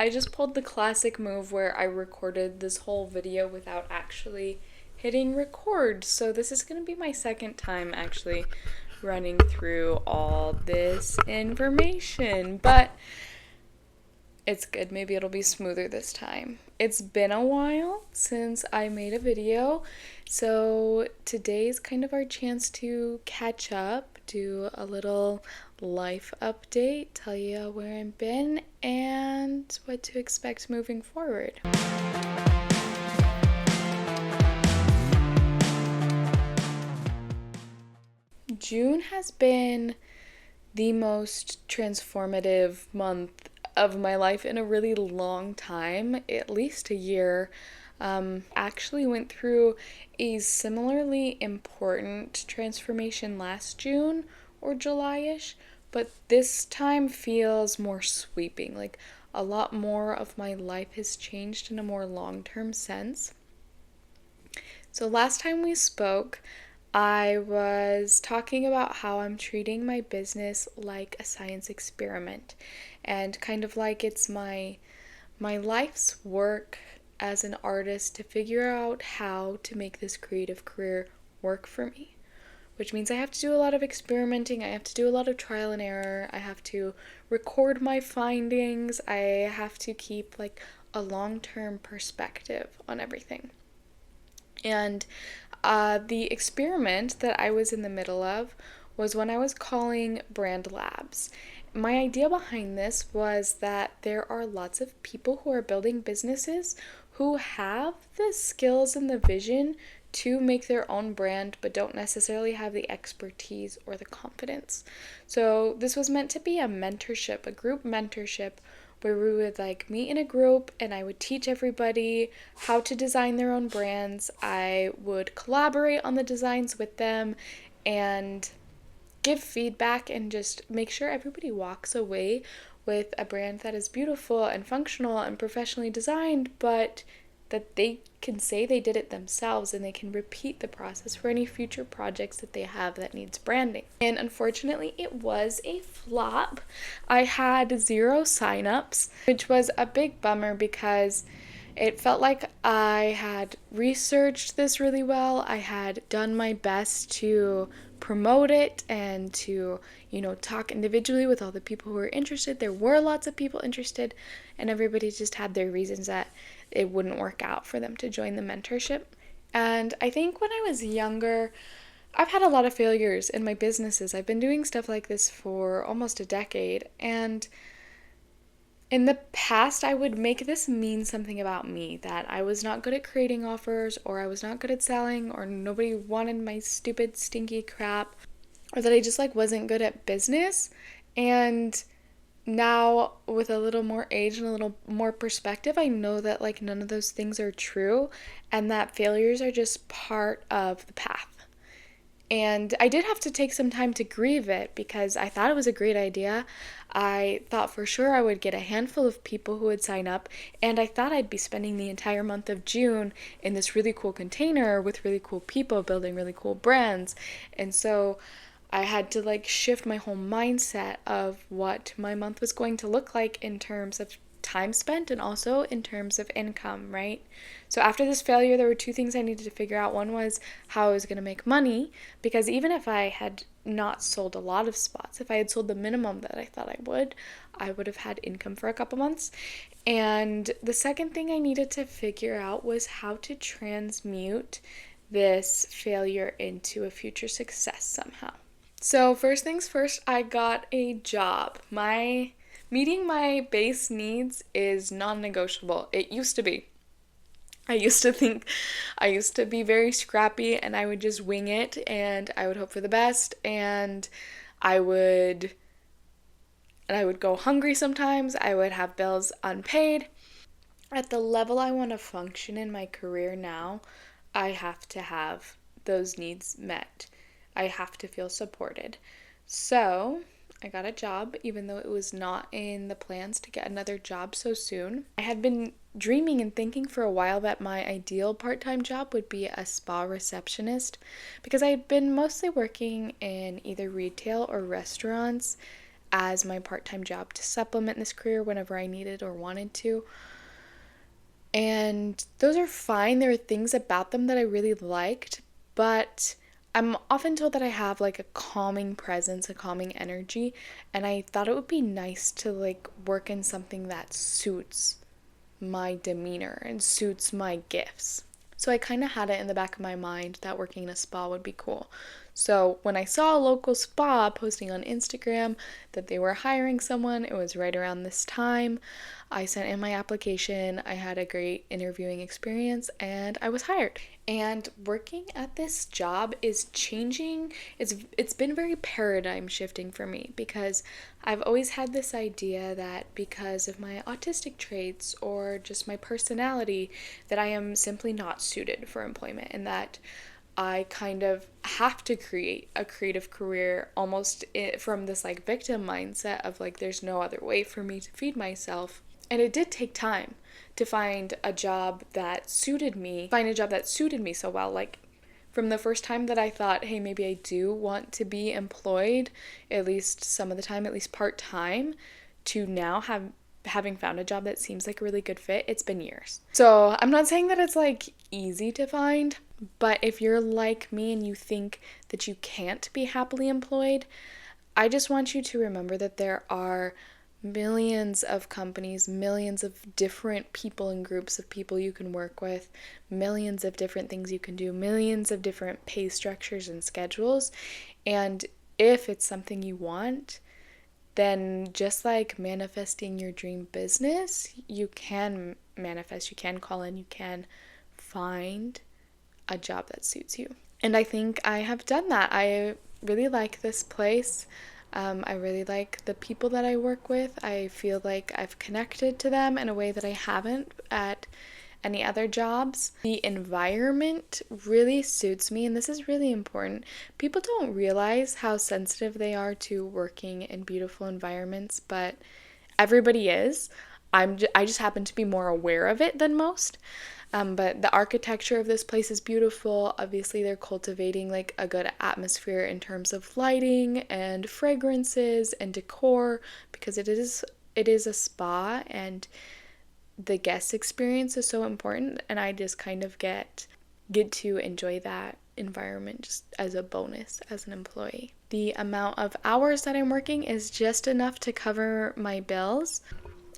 I just pulled the classic move where I recorded this whole video without actually hitting record. So this is going to be my second time actually running through all this information, but it's good. Maybe it'll be smoother this time. It's been a while since I made a video, so today's kind of our chance to catch up, do a little life update, tell you where I've been and what to expect moving forward. June has been the most transformative month of my life in a really long time, at least a year. Actually went through a similarly important transformation last June or July-ish, but this time feels more sweeping. Like a lot more of my life has changed in a more long-term sense. So last time we spoke, I was talking about how I'm treating my business like a science experiment and kind of like it's my life's work as an artist to figure out how to make this creative career work for me. Which means I have to do a lot of experimenting, I have to do a lot of trial and error, I have to record my findings, I have to keep like a long-term perspective on everything. And the experiment that I was in the middle of was when I was calling Brand Labs. My idea behind this was that there are lots of people who are building businesses who have the skills and the vision to make their own brand but don't necessarily have the expertise or the confidence. So this was meant to be a mentorship, a group mentorship where we would like meet in a group and I would teach everybody how to design their own brands. I would collaborate on the designs with them and give feedback and just make sure everybody walks away with a brand that is beautiful and functional and professionally designed, but that they can say they did it themselves and they can repeat the process for any future projects that they have that needs branding. And unfortunately, it was a flop. I had 0 signups, which was a big bummer because it felt like I had researched this really well. I had done my best to promote it and to, talk individually with all the people who were interested. There were lots of people interested, and everybody just had their reasons that it wouldn't work out for them to join the mentorship. And I think when I was younger, I've had a lot of failures in my businesses. I've been doing stuff like this for almost a decade, and in the past, I would make this mean something about me, that I was not good at creating offers, or I was not good at selling, or nobody wanted my stupid, stinky crap, or that I just wasn't good at business. And now with a little more age and a little more perspective, I know that none of those things are true and that failures are just part of the path. And I did have to take some time to grieve it because I thought it was a great idea. I thought for sure I would get a handful of people who would sign up, and I thought I'd be spending the entire month of June in this really cool container with really cool people building really cool brands. And so I had to shift my whole mindset of what my month was going to look like in terms of time spent and also in terms of income, right? So after this failure, there were 2 things I needed to figure out. One was how I was going to make money, because even if I had not sold a lot of spots, if I had sold the minimum that I thought I would have had income for a couple months. And the second thing I needed to figure out was how to transmute this failure into a future success somehow. So first things first, I got a job. Meeting my base needs is non-negotiable. It used to be. I used to be very scrappy and I would just wing it and I would hope for the best and I would go hungry sometimes. I would have bills unpaid. At the level I want to function in my career now, I have to have those needs met. I have to feel supported. So I got a job, even though it was not in the plans to get another job so soon. I had been dreaming and thinking for a while that my ideal part-time job would be a spa receptionist because I had been mostly working in either retail or restaurants as my part-time job to supplement this career whenever I needed or wanted to. And those are fine. There are things about them that I really liked, but I'm often told that I have like a calming presence, a calming energy, and I thought it would be nice to like work in something that suits my demeanor and suits my gifts. So I kind of had it in the back of my mind that working in a spa would be cool. So when I saw a local spa posting on Instagram that they were hiring someone, it was right around this time. I sent in my application. I had a great interviewing experience and I was hired. And working at this job is changing. It's been very paradigm shifting for me because I've always had this idea that because of my autistic traits or just my personality that I am simply not suited for employment, and that I kind of have to create a creative career almost from this like victim mindset of like there's no other way for me to feed myself. And it did take time to find a job that suited me so well. Like from the first time that I thought, hey, maybe I do want to be employed at least some of the time, at least part-time, to now having found a job that seems like a really good fit, it's been years. So I'm not saying that it's like easy to find, but if you're like me and you think that you can't be happily employed, I just want you to remember that there are millions of companies, millions of different people and groups of people you can work with, millions of different things you can do, millions of different pay structures and schedules. And if it's something you want, then just like manifesting your dream business, you can manifest, you can call in, you can find a job that suits you. And I think I have done that. I really like this place. I really like the people that I work with. I feel like I've connected to them in a way that I haven't at any other jobs. The environment really suits me, and this is really important. People don't realize how sensitive they are to working in beautiful environments, but everybody is. I just happen to be more aware of it than most. But the architecture of this place is beautiful. Obviously, they're cultivating like a good atmosphere in terms of lighting and fragrances and decor because it is a spa and the guest experience is so important, and I just kind of get to enjoy that environment just as a bonus as an employee. The amount of hours that I'm working is just enough to cover my bills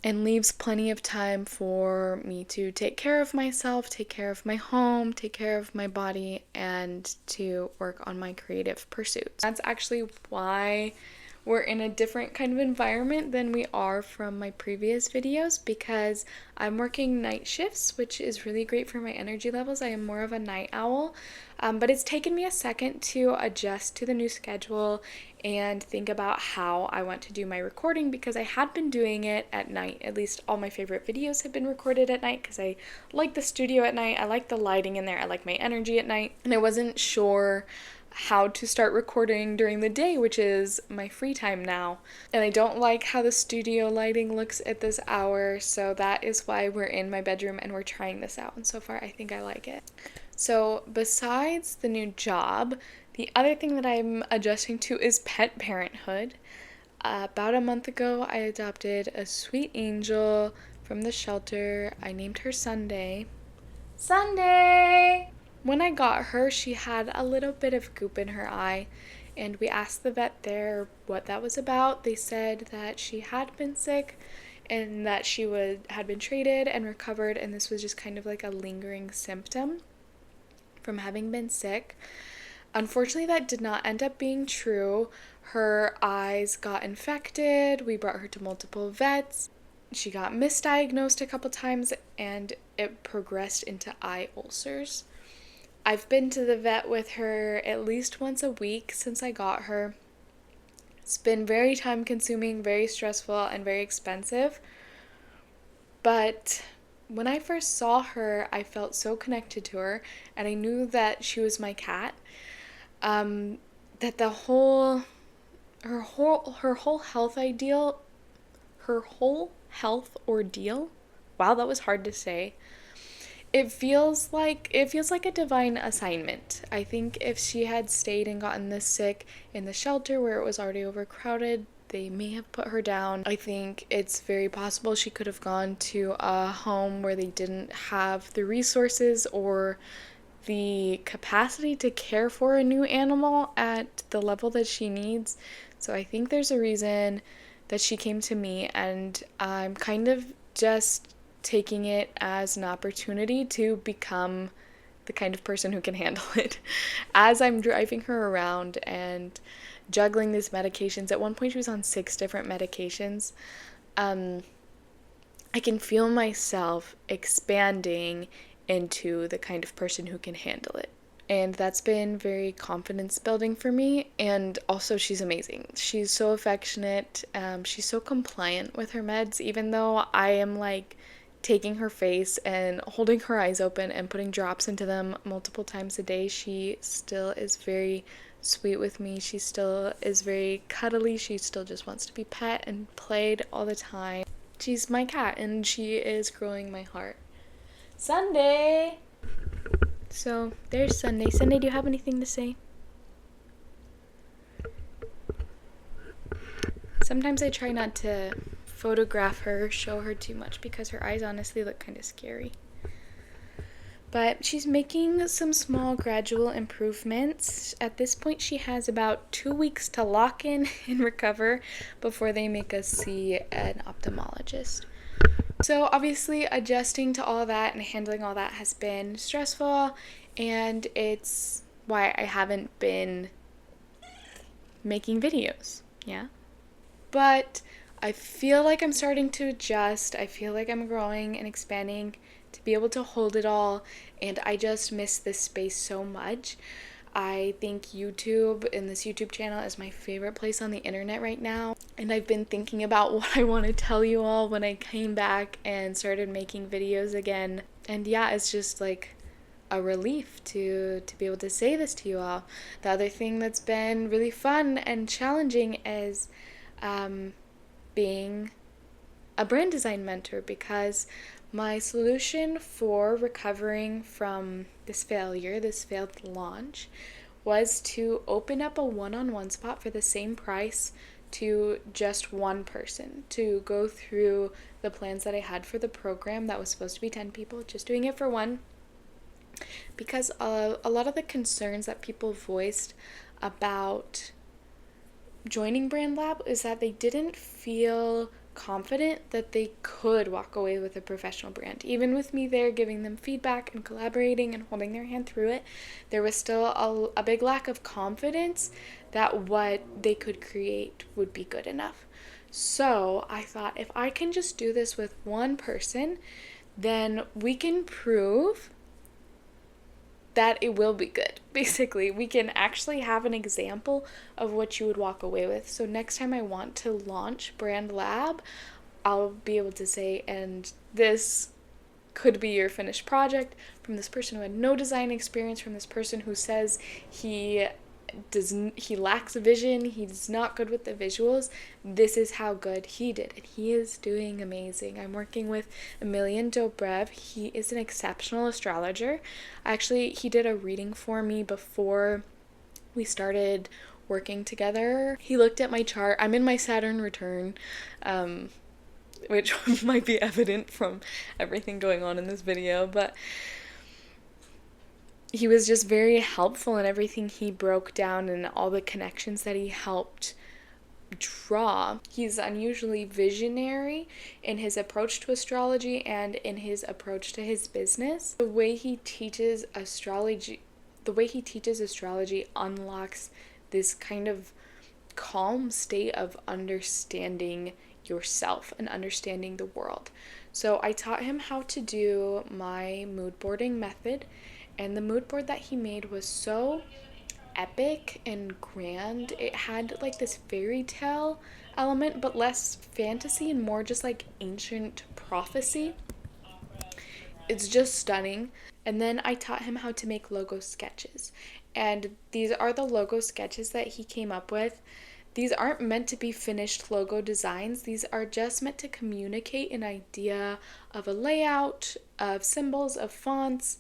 and leaves plenty of time for me to take care of myself, take care of my home, take care of my body, and to work on my creative pursuits. That's actually why we're in a different kind of environment than we are from my previous videos, because I'm working night shifts, which is really great for my energy levels. I am more of a night owl, but it's taken me a second to adjust to the new schedule and think about how I want to do my recording, because I had been doing it at night. At least all my favorite videos have been recorded at night because I like the studio at night, I like the lighting in there, I like my energy at night, and I wasn't sure how to start recording during the day, which is my free time now. And I don't like how the studio lighting looks at this hour, so that is why we're in my bedroom and we're trying this out, and so far I think I like it. So besides the new job, the other thing that I'm adjusting to is pet parenthood. About a month ago, I adopted a sweet angel from the shelter. I named her Sunday. Sunday! When I got her, she had a little bit of goop in her eye, and we asked the vet there what that was about. They said that she had been sick and that she had been treated and recovered, and this was just kind of like a lingering symptom from having been sick. Unfortunately, that did not end up being true. Her eyes got infected. We brought her to multiple vets. She got misdiagnosed a couple times, and it progressed into eye ulcers. I've been to the vet with her at least once a week since I got her. It's been very time consuming, very stressful, and very expensive. But when I first saw her, I felt so connected to her, and I knew that she was my cat. That her whole health ordeal. Wow, that was hard to say. It feels like a divine assignment. I think if she had stayed and gotten this sick in the shelter where it was already overcrowded, they may have put her down. I think it's very possible she could have gone to a home where they didn't have the resources or the capacity to care for a new animal at the level that she needs. So I think there's a reason that she came to me, and I'm kind of just taking it as an opportunity to become the kind of person who can handle it. As I'm driving her around and juggling these medications, at one point she was on 6 different medications, I can feel myself expanding into the kind of person who can handle it. And that's been very confidence building for me. And also, she's amazing. She's so affectionate. She's so compliant with her meds, even though I am like taking her face and holding her eyes open and putting drops into them multiple times a day. She still is very sweet with me. She still is very cuddly. She still just wants to be pet and played all the time. She's my cat, and she is growing my heart. Sunday! So, there's Sunday. Sunday, do you have anything to say? Sometimes I try not to photograph her, show her too much, because her eyes honestly look kind of scary. But she's making some small gradual improvements. At this point, she has about 2 weeks to lock in and recover before they make us see an ophthalmologist. So obviously adjusting to all that and handling all that has been stressful, and it's why I haven't been making videos, yeah? But I feel like I'm starting to adjust. I feel like I'm growing and expanding to be able to hold it all, and I just miss this space so much. I think YouTube and this YouTube channel is my favorite place on the internet right now, and I've been thinking about what I want to tell you all when I came back and started making videos again. And yeah, it's just like a relief to be able to say this to you all. The other thing that's been really fun and challenging is being a brand design mentor, because my solution for recovering from this failed launch, was to open up a one-on-one spot for the same price to just one person, to go through the plans that I had for the program that was supposed to be 10 people, just doing it for one. Because a lot of the concerns that people voiced about joining Brand Lab is that they didn't feel confident that they could walk away with a professional brand. Even with me there giving them feedback and collaborating and holding their hand through it, there was still a big lack of confidence that what they could create would be good enough. So I thought, if I can just do this with one person, then we can prove that it will be good. Basically, we can actually have an example of what you would walk away with. So next time I want to launch Brand Lab, I'll be able to say, and this could be your finished project from this person who had no design experience, from this person who says he lacks vision, he's not good with the visuals. This is how good he did, and he is doing amazing. I'm working with Emilian Dobrev. He is an exceptional astrologer. Actually, he did a reading for me before we started working together. He looked at my chart. I'm in my Saturn return, which might be evident from everything going on in this video, but he was just very helpful in everything he broke down and all the connections that he helped draw. He's unusually visionary in his approach to astrology and in his approach to his business. The way he teaches astrology unlocks this kind of calm state of understanding yourself and understanding the world. So I taught him how to do my mood boarding method, and the mood board that he made was so epic and grand. It had like this fairy tale element, but less fantasy and more just like ancient prophecy. It's just stunning. And then I taught him how to make logo sketches. And these are the logo sketches that he came up with. These aren't meant to be finished logo designs. These are just meant to communicate an idea of a layout, of symbols, of fonts.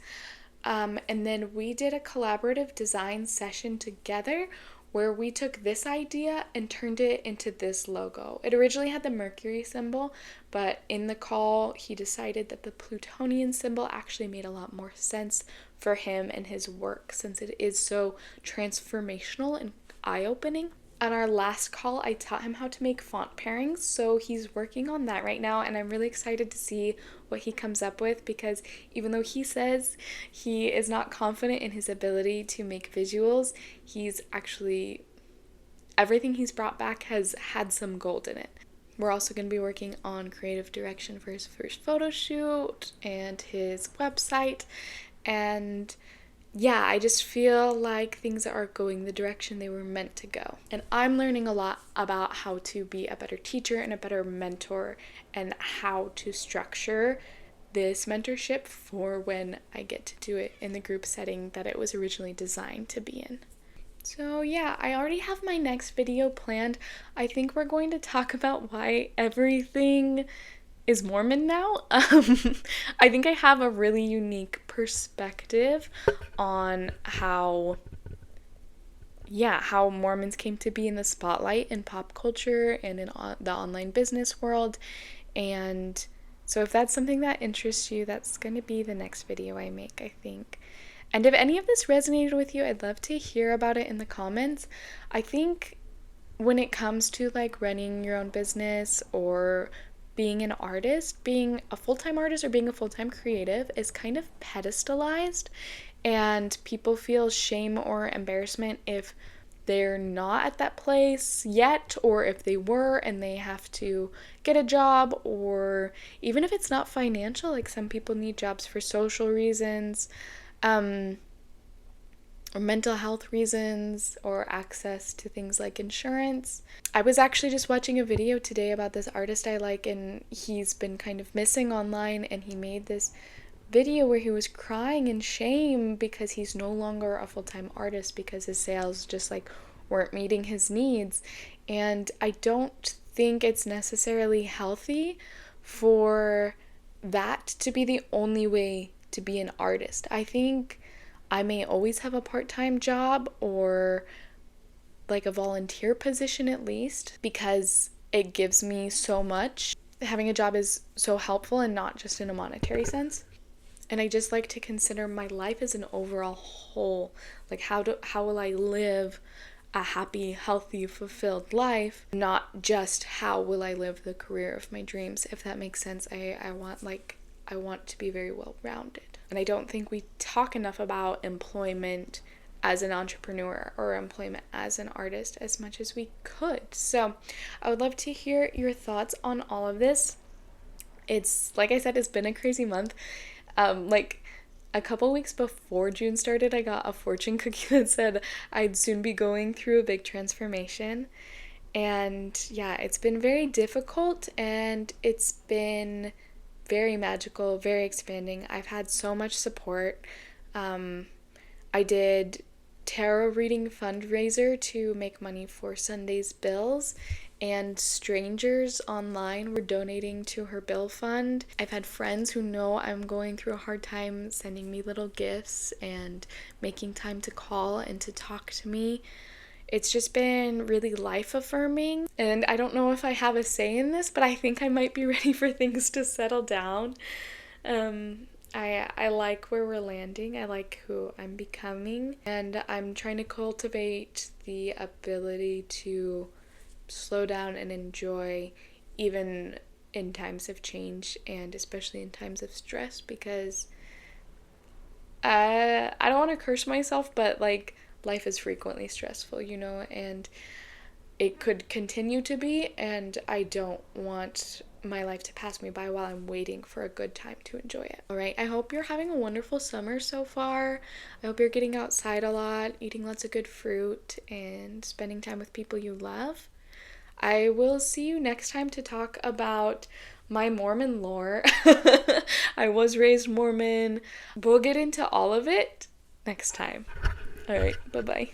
And then we did a collaborative design session together where we took this idea and turned it into this logo. It originally had the Mercury symbol, but in the call, he decided that the Plutonian symbol actually made a lot more sense for him and his work, since it is so transformational and eye-opening. On our last call, I taught him how to make font pairings, so he's working on that right now, and I'm really excited to see what he comes up with, because even though he says he is not confident in his ability to make visuals, he's actually, everything he's brought back has had some gold in it. We're also going to be working on creative direction for his first photo shoot and his website, and yeah, I just feel like things are going the direction they were meant to go. And I'm learning a lot about how to be a better teacher and a better mentor, and how to structure this mentorship for when I get to do it in the group setting that it was originally designed to be in. So yeah, I already have my next video planned. I think we're going to talk about why everything is Mormon now. I think I have a really unique perspective on how Mormons came to be in the spotlight in pop culture and in the online business world. And so if that's something that interests you, that's going to be the next video I make, I think. And if any of this resonated with you, I'd love to hear about it in the comments. I think when it comes to like running your own business or being an artist, being a full-time artist or being a full-time creative is kind of pedestalized, and people feel shame or embarrassment if they're not at that place yet, or if they were and they have to get a job, or even if it's not financial, like some people need jobs for social reasons, or mental health reasons, or access to things like insurance. I was actually just watching a video today about this artist I like, and he's been kind of missing online, and he made this video where he was crying in shame because he's no longer a full-time artist because his sales just like weren't meeting his needs. And I don't think it's necessarily healthy for that to be the only way to be an artist. I think I may always have a part-time job or like a volunteer position at least, because it gives me so much. Having a job is so helpful, and not just in a monetary sense. And I just like to consider my life as an overall whole. Like how will I live a happy, healthy, fulfilled life, not just how will I live the career of my dreams, if that makes sense. I want to be very well-rounded. And I don't think we talk enough about employment as an entrepreneur or employment as an artist as much as we could. So I would love to hear your thoughts on all of this. It's, like I said, it's been a crazy month. Like a couple weeks before June started, I got a fortune cookie that said I'd soon be going through a big transformation. And yeah, it's been very difficult, and it's been very magical, very expanding. I've had so much support. I did tarot reading fundraiser to make money for Sunday's bills, and strangers online were donating to her bill fund. I've had friends who know I'm going through a hard time sending me little gifts and making time to call and to talk to me. It's just been really life-affirming, and I don't know if I have a say in this, but I think I might be ready for things to settle down. I like where we're landing. I like who I'm becoming, and I'm trying to cultivate the ability to slow down and enjoy even in times of change, and especially in times of stress, because I don't want to curse myself, but like life is frequently stressful, and it could continue to be, and I don't want my life to pass me by while I'm waiting for a good time to enjoy it. All right, I hope you're having a wonderful summer so far. I hope you're getting outside a lot, eating lots of good fruit, and spending time with people you love. I will see you next time to talk about my Mormon lore. I was raised Mormon. We'll get into all of it next time. All right, bye-bye.